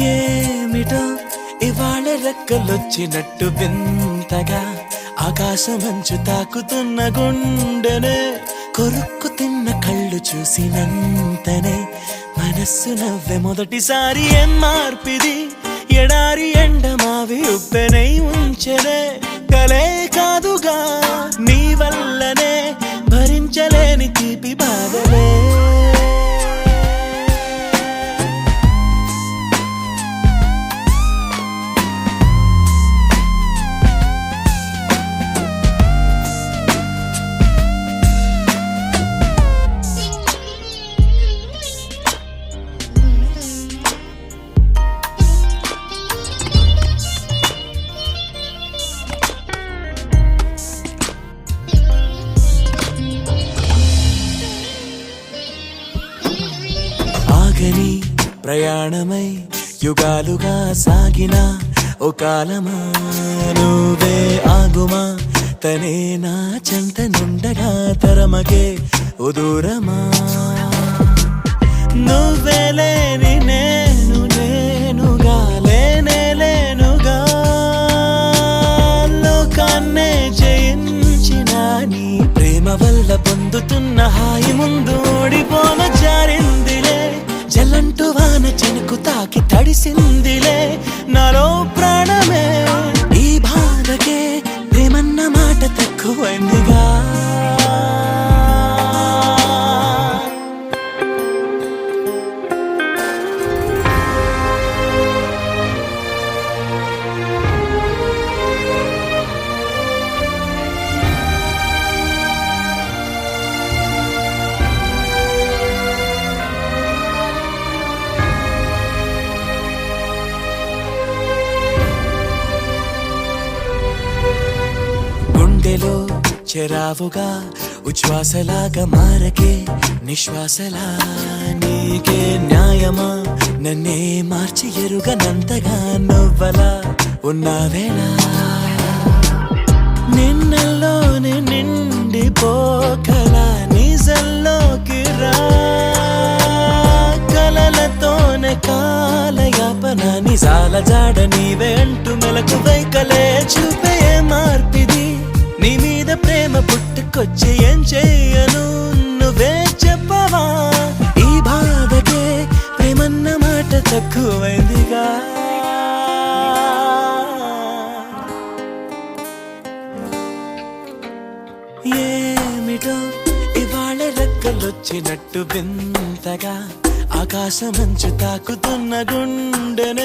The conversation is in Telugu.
ఏమిటో ఇవాళ రెక్కలొచ్చినట్టు వింతగా ఆకాశమంచు తాకుతున్న గుండెనే కొరుక్కు తిన్న కళ్ళు చూసినంతనే మనస్సు నవ్వే మొదటిసారి ఏం మార్పిది ఎడారి ఎండమావి ఉప్పెనై ఉంచెనే కలే కాదుగా నీ వల్లనే భరించలేని తీపి బాధలే ఆగని ప్రయాణమై యుగాలుగా సాగిన ఓ కాలమా నువ్వే ఆగుమా తనే నా చెంత నుండగా తరమగే ఓ దూరమా నువ్వే లేని నేను నేనుగా లేనే లేనుగా లోకాన్నే జయించిన నీ ప్రేమ వల్ల పొందుతున్న హాయి ముందు ఓడిపోన జారిందిలే జల్లంటూ వాన చెనుకు తాకి తడిసిందిలే నాలో ప్రాణమే ఈ బాధకే ప్రేమన్న మాట తక్కువైందిగా గుండెలో చెరావుగా ఉచ్ఛ్వాసలాగా మారకే నిశ్వాసలా నీకే న్యాయమా నన్నే మార్చి ఎరుగనంతగా నువ్వలా ఉన్నావేళ నిన్నల్లోనే నిండిపోకలా నిజల్లోకి రా కలలతోనే కాలయాపన నిజాల జాడ నీవే అంటూ మెలకు వైకలే చూపే మార్పిది నీ మీద ప్రేమ పుట్టుకొచ్చి ఏం చెయ్యను నువ్వే చెప్పవా ఈ బాధకే ప్రేమన్న మాట తక్కువైందిగా ఏమిటో ఇవాళ రెక్కలొచ్చినట్టు వింతగా ఆకాశమంచు తాకుతున్న గుండెనే